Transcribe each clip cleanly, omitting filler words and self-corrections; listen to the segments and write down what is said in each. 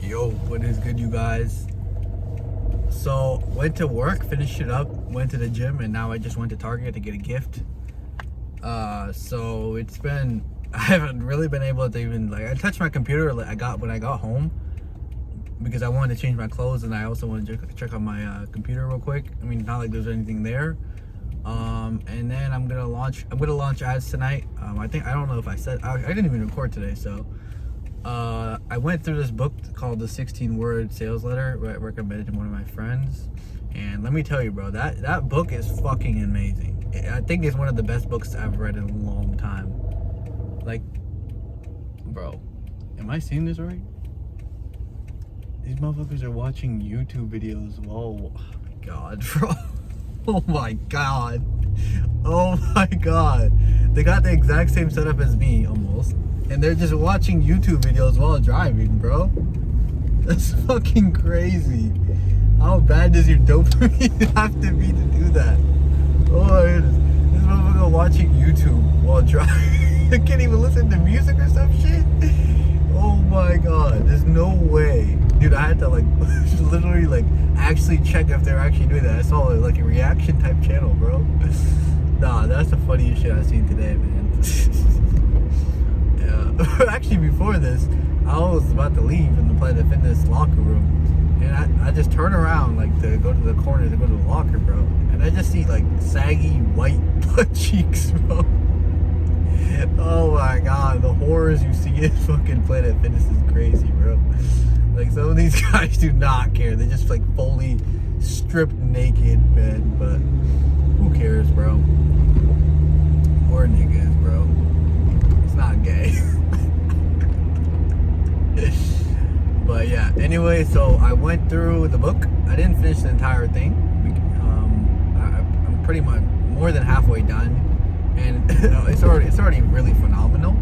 Yo, what is good, you guys? So, went to work, finished it up, went to the gym, and now I just went to Target to get a gift. So it's been, I haven't really been able to even, I touched my computer when I got home because I wanted to change my clothes, and I also wanted to check on my computer real quick. I mean, not like there's anything there. And then I'm gonna launch ads tonight. I don't know if I said, I didn't even record today, so. I went through this book called The 16-Word Sales Letter, recommended to one of my friends, and let me tell you, bro, that book is fucking amazing. I think it's one of the best books I've read in a long time. Like, bro, am I seeing this right? These motherfuckers are watching YouTube videos. Whoa, oh my god, bro. Oh my god. Oh my god. They got the exact same setup as me, almost. And they're just watching YouTube videos while driving, bro. That's fucking crazy. How bad does your dopamine have to be to do that? Oh my goodness. This motherfucker watching YouTube while driving. I can't even listen to music or some shit. Oh my god. There's no way. Dude, I had to literally actually check if they're actually doing that. I saw a reaction type channel, bro. Nah, that's the funniest shit I've seen today, man. Actually, before this, I was about to leave in the Planet Fitness locker room, and I just turn around to go to the corner to go to the locker, bro, and I just see saggy white butt cheeks, bro. Oh my god, the horrors you see in fucking Planet Fitness is crazy, bro. Some of these guys do not care. They just fully stripped naked, man. But who cares, bro? Or niggas, bro. It's not gay. But yeah, anyway, so I went through the book. I didn't finish the entire thing. I'm pretty much more than halfway done, and it's already really phenomenal.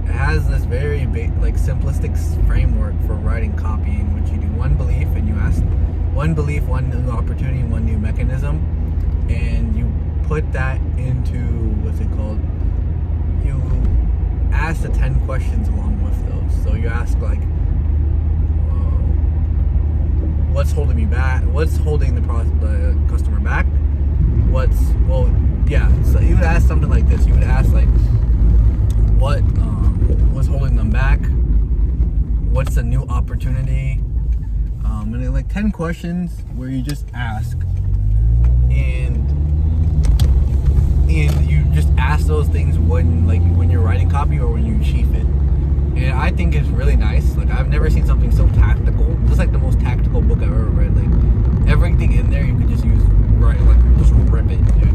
It has this very big, simplistic framework for writing copy, in which you do one belief, and you ask one belief, one new opportunity, one new mechanism, and you put that into what's it called? You ask the 10 questions along with those. So you ask what's holding me back? What's holding the customer back? So you would ask something like this. You would ask what's holding them back? What's the new opportunity? And then 10 questions where you just ask, and you just ask those things when you're writing copy or when you achieve it. And I think it's really nice. I've never seen something so tactical. This is the most tactical book I've ever read. Everything in there you could just use just rip it, dude.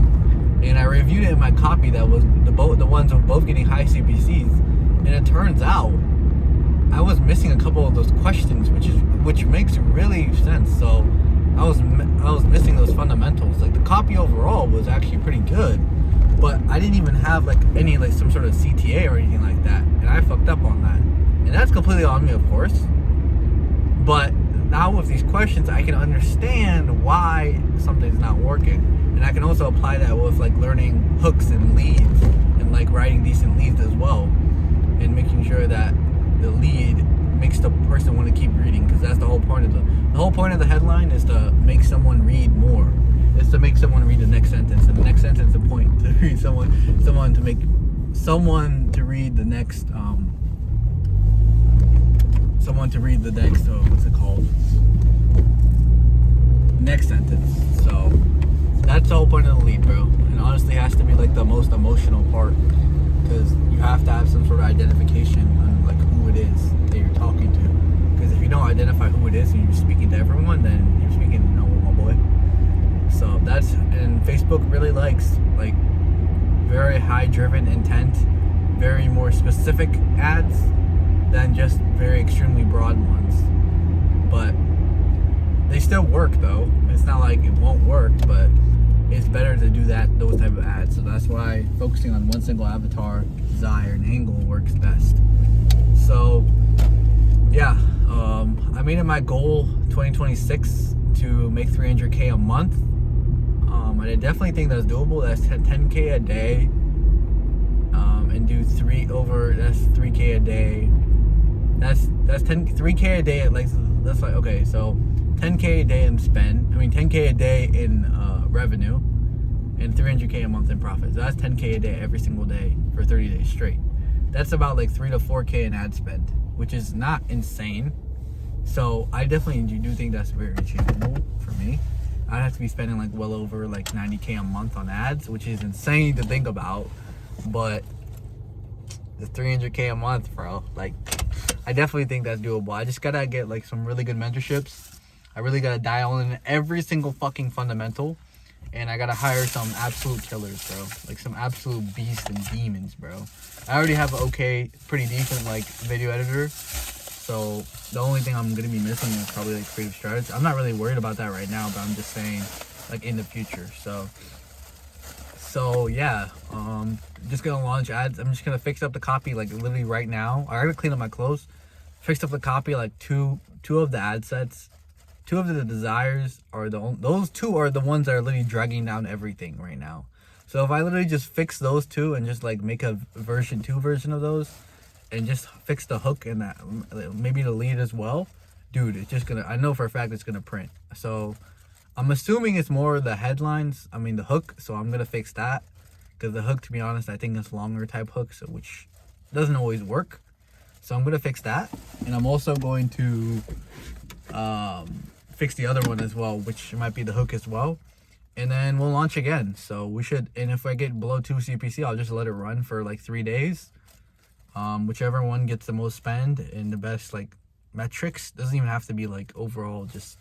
And I reviewed it in my copy that was the ones of both getting high CPCs, and it turns out I was missing a couple of those questions, which makes really sense. So I was missing those fundamentals. The copy overall was actually pretty good, but I didn't even have any some sort of CTA or anything like that, and I fucked up on that. And that's completely on me, of course. But now with these questions, I can understand why something's not working, and I can also apply that with learning hooks and leads, and writing decent leads as well, and making sure that the lead makes the person want to keep reading, because that's the whole point of the headline is to make someone read more. It's to make someone read the next sentence, and the next sentence the point to read someone to make someone to read the next what's it called? Next sentence. So that's the whole point of the lead, bro. And honestly, it has to be the most emotional part, because you have to have some sort of identification on who it is that you're talking to. Because if you don't identify who it is and you're speaking to everyone, then you're speaking to no one, my boy. So and Facebook really likes very high driven intent, very more specific ads than just very extremely broad ones. But they still work though. It's not it won't work, but it's better to do those type of ads. So that's why focusing on one single avatar, desire, and angle works best. So yeah, I made it my goal 2026 to make 300K a month. I definitely think that's doable. That's 10K a day, and do that's 3K a day. That's that's 3K a day. Like that's like, okay, so 10K a day in spend. I mean 10K a day in revenue, and 300K a month in profit. So that's 10K a day every single day for 30 days straight. That's about like 3 to 4K in ad spend, which is not insane. So I definitely do think that's very achievable for me. I'd have to be spending like well over like 90K a month on ads, which is insane to think about. But the 300K a month, bro, like I definitely think that's doable. I just gotta get like some really good mentorships. I really gotta dial in every single fucking fundamental, and I gotta hire some absolute killers, bro. Like some absolute beasts and demons, bro. I already have a pretty decent like video editor. So the only thing I'm gonna be missing is probably like creative strategy. I'm not really worried about that right now, but I'm just saying like in the future. So yeah, just gonna launch ads. I'm just gonna fix up the copy like literally right now. I gotta clean up my clothes, fixed up the copy like two of the ad sets. 2 of the desires are those 2 are the ones that are literally dragging down everything right now. So if I literally just fix those 2 and just like make a version 2 version of those, and just fix the hook and that maybe the lead as well, dude, it's just gonna, I know for a fact it's gonna print. So I'm assuming it's more the headlines, I mean the hook, so I'm gonna fix that, because the hook, to be honest, I think it's longer type hooks, which doesn't always work. So I'm gonna fix that, and I'm also going to fix the other one as well, which might be the hook as well, and then we'll launch again. So we should, and if I get below 2 CPC, I'll just let it run for like 3 days. Whichever one gets the most spend and the best like metrics, doesn't even have to be like overall just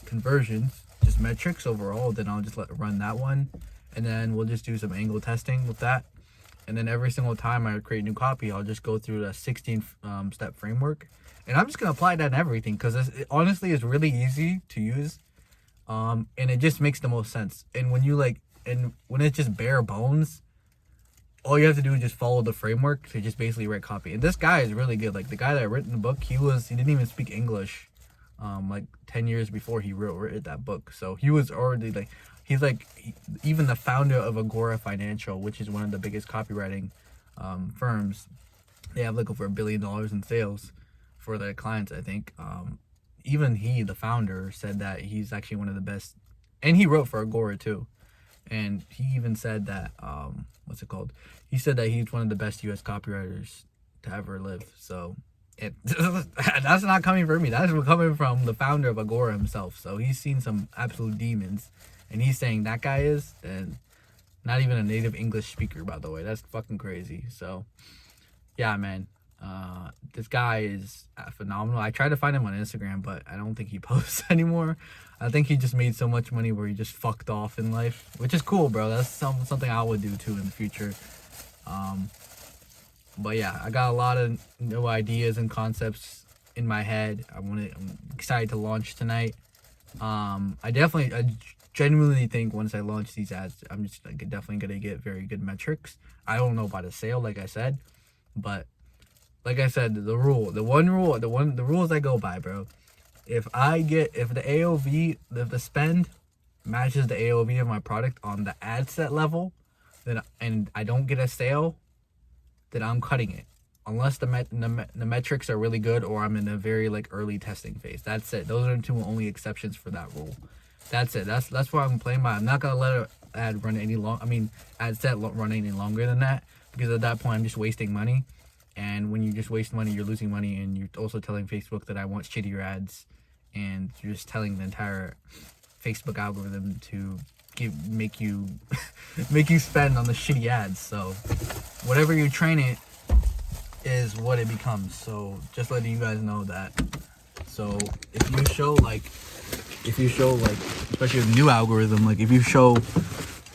conversions, just metrics overall, then I'll just run that one, and then we'll just do some angle testing with that. And then every single time I create new copy, I'll just go through the 16 step framework, and I'm just gonna apply that in everything, because it honestly is really easy to use, and it just makes the most sense. And when when it's just bare bones, all you have to do is just follow the framework to just basically write copy. And this guy is really good. Like the guy that written the book, he didn't even speak English, like 10 years before he wrote that book. So he was already like, he's like even the founder of Agora Financial, which is one of the biggest copywriting firms. They have like over $1 billion in sales for their clients, I think. Even he, the founder, said that he's actually one of the best, and he wrote for Agora too. And he even said that, what's it called? He said that he's one of the best U.S. copywriters to ever live. So that's not coming from me. That's coming from the founder of Agora himself. So he's seen some absolute demons. And he's saying that guy is, and not even a native English speaker, by the way. That's fucking crazy. So, yeah, man. This guy is phenomenal. I tried to find him on Instagram, but I don't think he posts anymore. I think he just made so much money where he just fucked off in life, which is cool, bro. That's something I would do too in the future. But yeah, I got a lot of new ideas and concepts in my head. I'm excited to launch tonight. I genuinely think once I launch these ads, I'm just like definitely gonna get very good metrics. I don't know about a sale, like I said, but like I said, the rules I go by, bro. If the AOV, if the spend matches the AOV of my product on the ad set level, and I don't get a sale, then I'm cutting it. Unless the metrics are really good, or I'm in a very like early testing phase. That's it. Those are the 2 only exceptions for that rule. That's it. That's why I'm playing by. I'm not gonna let an ad run ad set run any longer than that, because at that point I'm just wasting money. And when you just waste money, you're losing money, and you're also telling Facebook that I want shittier ads, and you're just telling the entire Facebook algorithm to make you spend on the shitty ads. So whatever you train it is what it becomes. So just letting you guys know that. So if you show like, especially a new algorithm, like if you show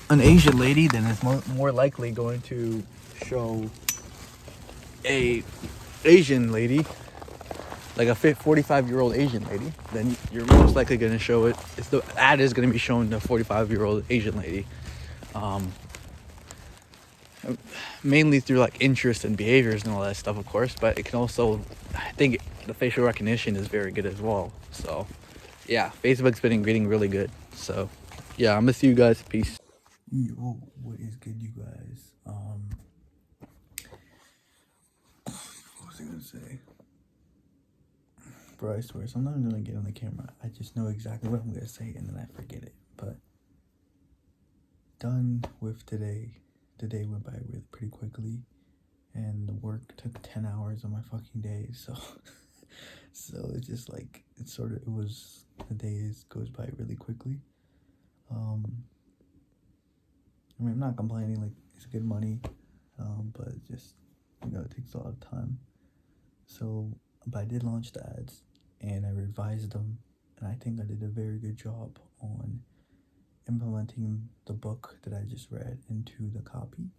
an Asian lady, then it's more likely going to show a Asian lady, like a 45-year-old Asian lady, then you're most likely going to show it. The ad is going to be showing the 45-year-old Asian lady, mainly through like interest and behaviors and all that stuff, of course. But it can also, I think the facial recognition is very good as well. So yeah, Facebook's been getting really good. So yeah, I'm gonna see you guys. Peace. Yo, what is good, you guys? What was I gonna say? Bro, I swear, sometimes I'm gonna get on the camera. I just know exactly what I'm gonna say and then I forget it. But done with today. The day went by really pretty quickly, and the work took 10 hours of my fucking day. So, so it's just like it was the days goes by really quickly. I mean, I'm not complaining. Like, it's good money, but it just, it takes a lot of time. So, but I did launch the ads and I revised them, and I think I did a very good job on implementing the book that I just read into the copy,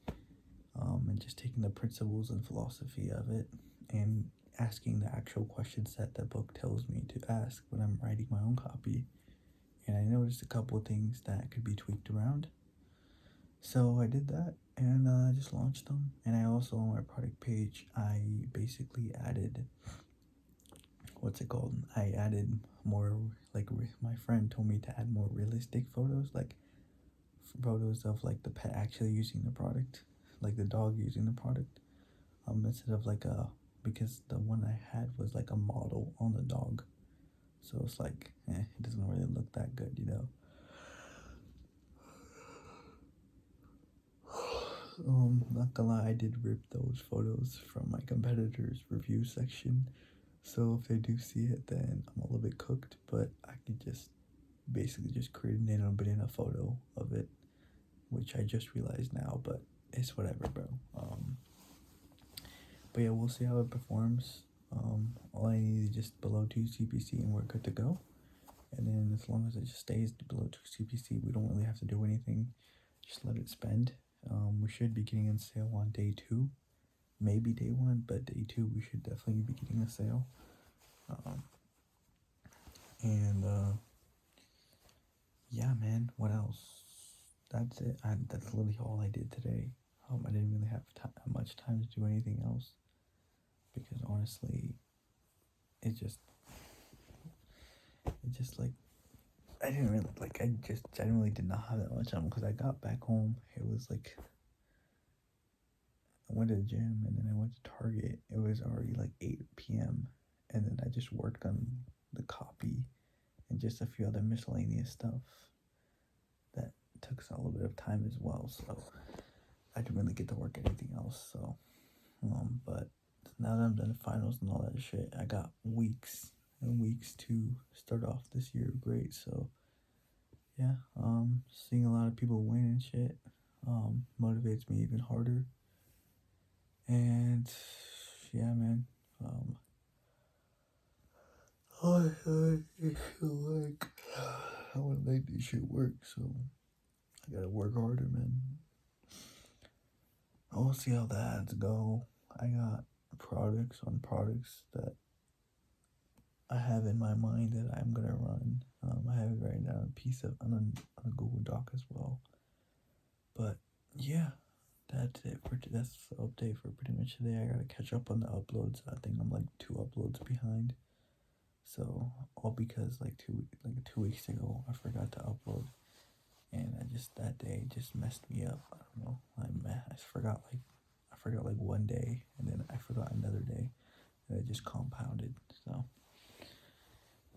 and just taking the principles and philosophy of it and asking the actual questions that the book tells me to ask when I'm writing my own copy. And I noticed a couple of things that could be tweaked around. So I did that and I just launched them. And I also, on my product page, I basically added, I added more, like, my friend told me to add more realistic photos, like photos of like the pet actually using the product, like the dog using the product, instead of like because the one I had was like a model on the dog. So it's like, it doesn't really look that good. Not gonna lie, I did rip those photos from my competitor's review section. So if they do see it, then I'm a little bit cooked, but I could just basically just create a nano banana photo of it, which I just realized now, but it's whatever, bro. But yeah, we'll see how it performs. All I need is just below 2 CPC and we're good to go. And then as long as it just stays below 2 CPC, we don't really have to do anything. Just let it spend. We should be getting on sale on day 2, maybe day 1, but day 2 we should definitely be getting a sale. And yeah, man, what else? That's it. That's literally all I did today. I didn't really have much time to do anything else because honestly, it just like I generally did not have that much time because I got back home. It was like I went to the gym and then I went to Target. It was already like 8 p.m. and then I just worked on the copy and just a few other miscellaneous stuff that took a little bit of time as well. So I didn't really get to work anything else. So, but now that I'm done finals and all that shit, I got weeks and weeks to start off this year great. So yeah, seeing a lot of people win and shit, motivates me even harder. And yeah, man, I feel like I want to make this shit work, so I gotta work harder, man. We'll see how the ads go. I got products that I have in my mind that I'm gonna run. I have it right now, a piece of on a Google Doc as well. But yeah, that's it that's the update for pretty much today. I gotta catch up on the uploads. I think I'm like 2 uploads behind. So all because like 2 weeks ago I forgot to upload, and that day just messed me up. I don't know. I forgot like one day, and then I forgot another day, and it just compounded. So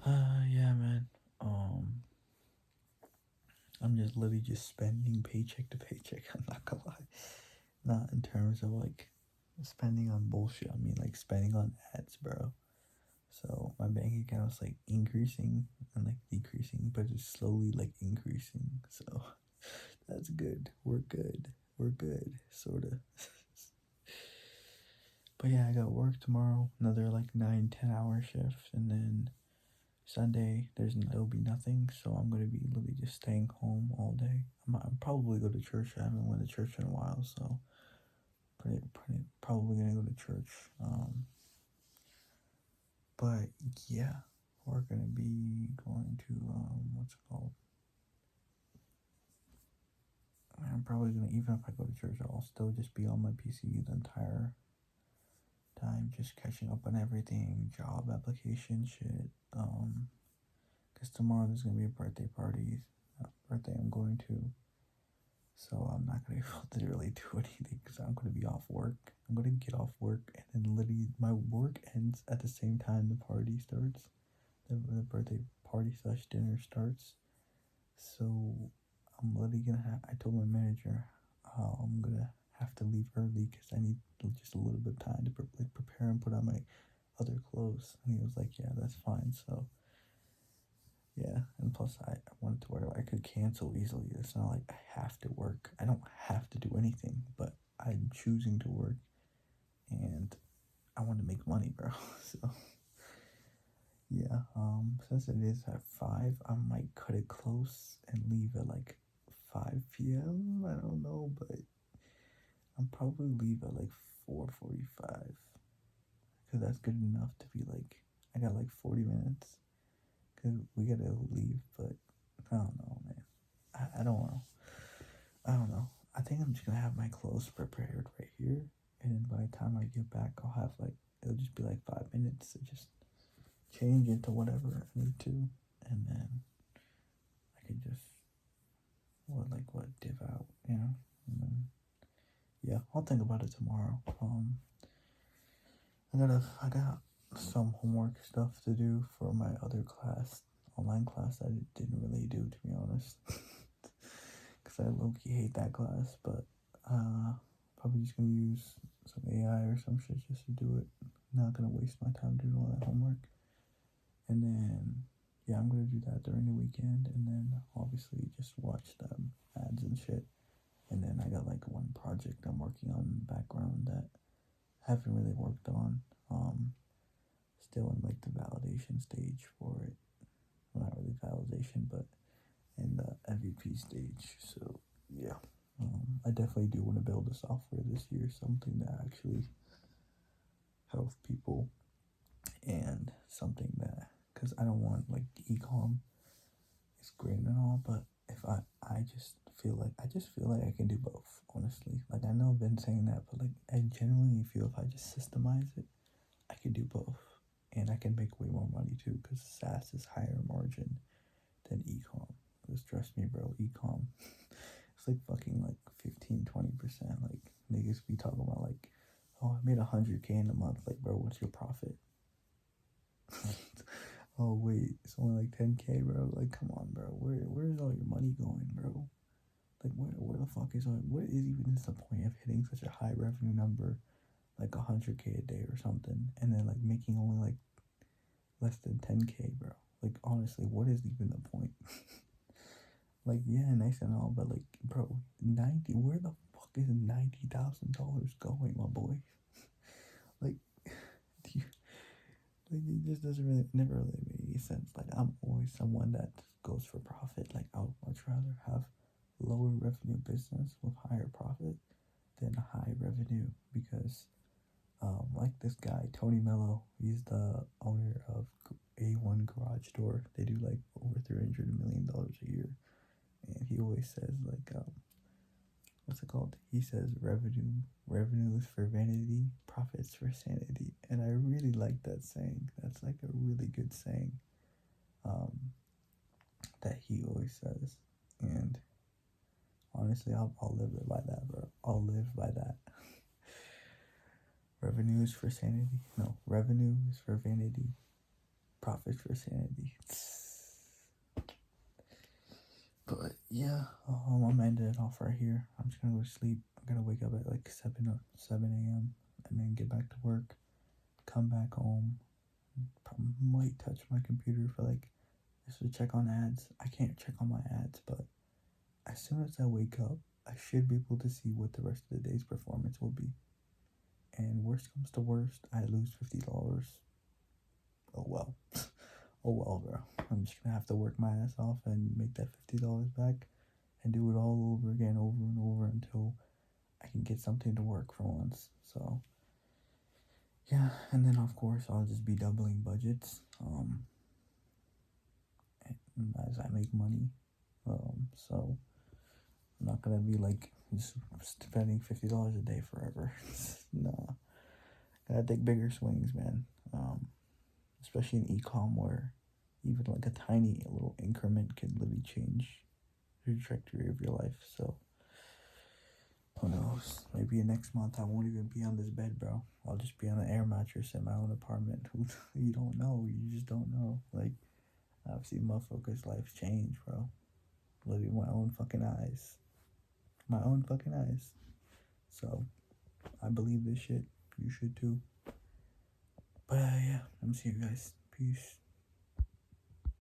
yeah, man. I'm just literally just spending paycheck to paycheck. I'm not gonna lie. Not in terms of like spending on bullshit. I mean like spending on ads, bro. So my bank account's like increasing and like decreasing, but it's slowly like increasing. So that's good. We're good. Sorta. But yeah, I got work tomorrow. Another like 9-10 hour shift, and then Sunday there'll be nothing. So I'm gonna be literally just staying home all day. I'm probably go to church. I haven't went to church in a while, so probably gonna go to church. But yeah, we're gonna be going to what's it called? I'm probably gonna, even if I go to church, I'll still just be on my PC the entire time, just catching up on everything, job application shit. Cause tomorrow there's gonna be a birthday party, birthday I'm going to, So I'm not gonna be able to really do anything because I'm gonna be off work. I'm gonna get off work and then literally my work ends at the same time the party starts. The birthday party slash dinner starts. So I'm literally gonna I told my manager I'm gonna have to leave early because I need just a little bit of time to prepare and put on my other clothes. And he was like, yeah, that's fine. So yeah, and plus I wanted to where I could cancel easily. It's not like I have to work. I don't have to do anything, but I'm choosing to work, and I want to make money, bro. So yeah, since it is at 5, I might cut it close and leave at like 5 p.m. I don't know, but I'll probably leave at like 4:45 because that's good enough to be like I got like 40 minutes because we gotta leave, but I don't know, man. I don't know. I don't know. I think I'm just gonna have my clothes prepared right here, and then by the time I get back, I'll have like it'll just be like 5 minutes to just change into whatever I need to, and then I can just div out, you know. And then, yeah, I'll think about it tomorrow. I got some homework stuff to do for my other class, online class that I didn't really do, to be honest, because I low-key hate that class, but probably just gonna use some AI or some shit just to do it. Not gonna waste my time doing all that homework. And then, yeah, I'm gonna do that during the weekend, and then obviously just watch them ads and shit. And then I got like one project I'm working on in the background that I haven't really worked on. Still in like the validation stage for it. Well, not really validation, but in the MVP stage. So yeah, I definitely do want to build a software this year, something that actually helps people, and something that, because I don't want like ecom is great and all, but if I just feel like I can do both, honestly. Like I know I've been saying that, but like I genuinely feel if I just systemize it, I can do both, and I can make way more money too, because SaaS is higher margin than ecom. Just trust me, bro. Ecom, it's like fucking like 15-20%. Like niggas be talking about like, oh, I made 100K in a month. Like, bro, what's your profit? Oh wait, it's only like 10K, bro. Like, come on, bro. Where's all your money going, bro? Like, where the fuck is all? What is even the point of hitting such a high revenue number, like 100K a day or something, and then like making only like less than 10K, bro? Like, honestly, what is even the point? Like, yeah, nice and all, but like, bro, 90. Where the fuck is $90,000 going, my boy? Like, do you, like, it just doesn't really, never really made any sense. Like, I'm always someone that goes for profit. Like, I would much rather have lower revenue business with higher profit than high revenue, because, like this guy, Tony Mello, he's the owner of A1 Garage Door. They do like over $300 million a year. And he always says, like, what's it called? He says revenue is for vanity, profits for sanity. And I really like that saying. That's like a really good saying, that he always says. And honestly, I'll live it by that, bro. I'll live by that. Revenue is for sanity. No, revenue is for vanity, profits for sanity. But yeah, I'm ending it off right here. I'm just gonna go to sleep. I'm gonna wake up at like 7 a.m. and then get back to work, come back home, might touch my computer for like just to check on ads. I can't check on my ads, but as soon as I wake up, I should be able to see what the rest of the day's performance will be. And worst comes to worst, I lose $50. Oh well. Oh well, bro. I'm just gonna have to work my ass off and make that $50 back and do it all over again, over and over, until I can get something to work for once. So yeah, and then of course I'll just be doubling budgets as I make money. So I'm not gonna be like just spending $50 a day forever. Nah, gotta take bigger swings, man. Especially in ecom, where even like a tiny little increment can literally change the trajectory of your life. So Who knows? Maybe next month I won't even be on this bed, bro. I'll just be on an air mattress in my own apartment. You don't know. You just don't know. Like, I've seen motherfuckers' lives change, bro. Living with my own fucking eyes. My own fucking eyes. So, I believe this shit. You should too. But yeah, I'm seeing you guys. Peace.